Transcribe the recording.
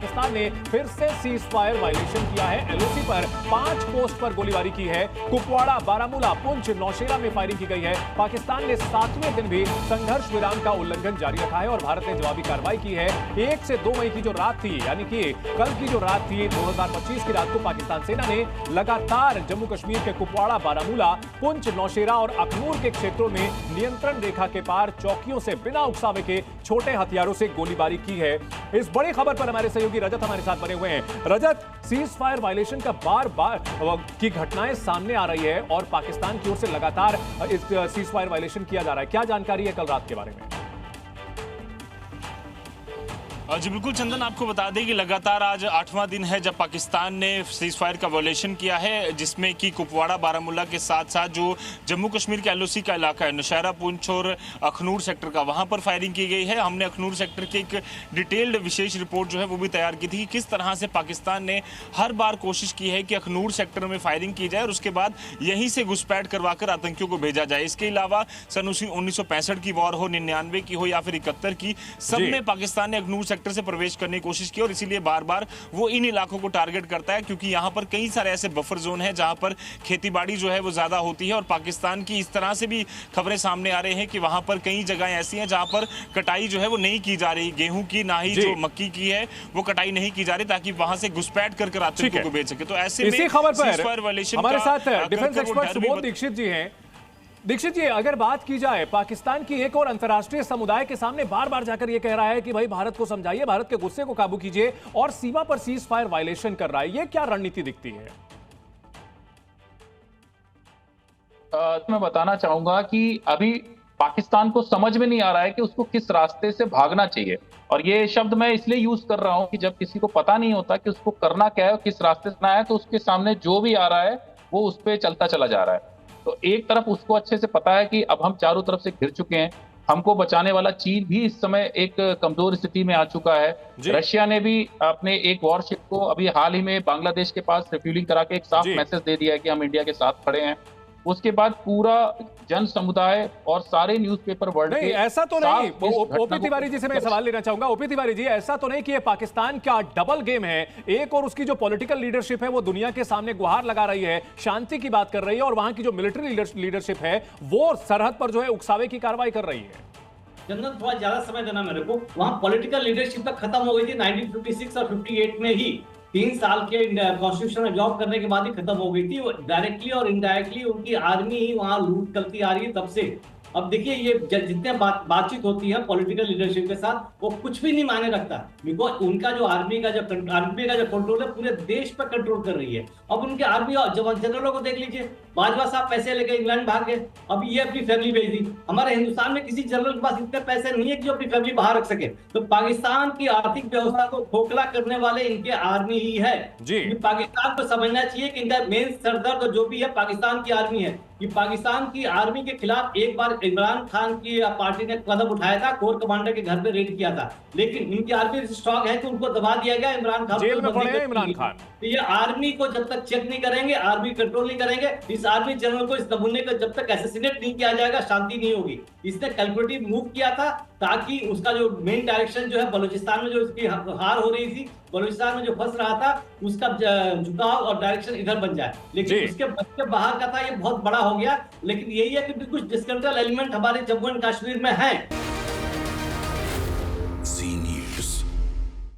पाकिस्तान ने फिर से सीज फायर वायलेशन किया है। एलओसी पर 5 पोस्ट पर गोलीबारी की है। कुपवाड़ा, बारामूला, पुंछ, नौशेरा में फायरिंग की गई है। पाकिस्तान ने 7वें दिन भी संघर्ष विराम का उल्लंघन जारी रखा है और भारत ने जवाबी कार्रवाई की है। 1 से 2 मई की जो रात थी, यानी कि कल की जो रात थी 2025 की रात को पाकिस्तान सेना ने लगातार जम्मू कश्मीर के कुपवाड़ा, बारामूला, पुंछ, नौशेरा और अखनूर के क्षेत्रों में नियंत्रण रेखा के पार चौकियों से बिना उकसावे के छोटे हथियारों से गोलीबारी की है। इस बड़ी खबर पर हमारे सहयोगी रजत हमारे साथ बने हुए हैं। रजत, सीज फायर वायलेशन का बार बार की घटनाएं सामने आ रही है और पाकिस्तान की ओर से लगातार इस सीज फायर वायलेशन किया जा रहा है। क्या जानकारी है कल रात के बारे में? जी बिल्कुल चंदन, आपको बता दें कि लगातार आज 8वां दिन है जब पाकिस्तान ने सीज फायर का वायलेशन किया है, जिसमें कि कुपवाड़ा, बारामूला के साथ साथ जो जम्मू कश्मीर के एलओसी का इलाका है, नौशेरा, पुंछ और अखनूर सेक्टर का, वहां पर फायरिंग की गई है। हमने अखनूर सेक्टर की एक डिटेल्ड विशेष रिपोर्ट जो है वो भी तैयार की थी कि किस तरह से पाकिस्तान ने हर बार कोशिश की है कि अखनूर सेक्टर में फायरिंग की जाए और उसके बाद यहीं से घुसपैठ करवाकर आतंकियों को भेजा जाए। इसके अलावा सन 1965 की वॉर हो, 99 की हो या फिर 71 की, सब में पाकिस्तान ने अखनूर सेक्टर से प्रवेश करने की कोशिश की और इसीलिए बार बार वो इन इलाकों को टारगेट करता है, क्योंकि यहां पर कई सारे ऐसे बफर जोन हैं जहां पर खेतीबाड़ी जो है वो ज्यादा होती है। और पाकिस्तान की इस तरह से भी खबरें सामने आ रही हैं कि वहां पर कई जगह ऐसी हैं जहां पर कटाई जो है वो नहीं की जा रही, गेहूं की ना ही जो मक्की की है वो कटाई नहीं की जा रही, ताकि वहां से घुसपैठ कर आतंकियों को भेज सके। तो ऐसे में खबर पर हमारे साथ डिफेंस एक्सपर्ट सुबोध दीक्षित जी हैं। दीक्षित जी, अगर बात की जाए पाकिस्तान की एक और अंतर्राष्ट्रीय समुदाय के सामने बार बार जाकर यह कह रहा है कि भाई भारत को समझाइए, भारत के गुस्से को काबू कीजिए, और सीमा पर सीज फायर वायलेशन कर रहा है, यह क्या रणनीति दिखती है? मैं बताना चाहूंगा कि अभी पाकिस्तान को समझ में नहीं आ रहा है कि उसको किस रास्ते से भागना चाहिए। और ये शब्द मैं इसलिए यूज कर रहा हूं कि जब किसी को पता नहीं होता कि उसको करना क्या है और किस रास्ते से ना है, तो उसके सामने जो भी आ रहा है वो उस पर चलता चला जा रहा है। तो एक तरफ उसको अच्छे से पता है कि अब हम चारों तरफ से घिर चुके हैं, हमको बचाने वाला चीन भी इस समय एक कमजोर स्थिति में आ चुका है। रशिया ने भी अपने एक वॉरशिप को अभी हाल ही में बांग्लादेश के पास रिफ्यूलिंग करा के एक साफ मैसेज दे दिया है कि हम इंडिया के साथ खड़े हैं। उसके बाद पूरा जन समुदाय और सारे न्यूज़पेपर वर्ल्ड नहीं, ऐसा तो नहीं। ओपी तिवारी जी से मैं सवाल लेना चाहूंगा। ओपी तिवारी जी, ऐसा तो नहीं कि ये पाकिस्तान का डबल गेम है, एक और उसकी जो पॉलिटिकल लीडरशिप है वो दुनिया के सामने गुहार लगा रही है, शांति की बात कर रही है, और वहां की जो मिलिट्री लीडरशिप है वो सरहद पर जो है उकसावे की कार्रवाई कर रही है? चंदन, थोड़ा ज्यादा समय देना मेरे को। वहां पॉलिटिकल लीडरशिप तक खत्म हो गई थी 1956 और 58 में ही। 3 साल के कॉन्स्टिट्यूशन में जॉब करने के बाद ही खत्म हो गई थी। डायरेक्टली और इनडायरेक्टली उनकी आर्मी ही वहां लूट करती आ रही है तब से। अब देखिए, ये जितने बातचीत होती है पॉलिटिकल लीडरशिप के साथ, वो कुछ भी नहीं मायने रखता, बिकॉज उनका जो आर्मी का जो कंट्रोल है पूरे देश पर कंट्रोल कर रही है। अब उनके आर्मी और जनरलों को देख लीजिए, बाजवा साहब पैसे लेके इंग्लैंड भाग गए, अब ये अपनी फैमिली भेज दी। हमारे हिंदुस्तान में किसी जनरल के पास इतने पैसे नहीं है कि जो अपनी फैमिली बाहर रख सके। तो पाकिस्तान की आर्थिक व्यवस्था को खोखला करने वाले इनके आर्मी ही है। पाकिस्तान को समझना चाहिए कि इनका मेन सरदर्द जो भी है पाकिस्तान की आर्मी है। कि पाकिस्तान की आर्मी के खिलाफ एक बार इमरान खान की पार्टी ने कदम उठाया था, कोर कमांडर के घर पे रेड किया था, लेकिन इनकी आर्मी स्ट्रांग है कि उनको दबा दिया गया। इमरान खान जेल में पड़े हैं इमरान खान। तो ये आर्मी को जब तक चेक नहीं करेंगे, आर्मी कंट्रोल नहीं करेंगे, इस आर्मी जनरल को, इस नमूने को जब तक असैसिनेट नहीं किया जाएगा, शांति नहीं होगी। इसने कैलकुलेटिव मूव किया था ताकि उसका जो मेन डायरेक्शन जो है बलूचिस्तान में जो इसकी हार हो रही थी, बलूचिस्तान में जो फंस रहा था, उसका झुकाव और डायरेक्शन इधर बन जाए। लेकिन उसके बच्चे बाहर का था, ये बहुत बड़ा हो गया। लेकिन यही है कि कुछ डिस्कंट्रोल एलिमेंट हमारे जम्मू एंड कश्मीर में है।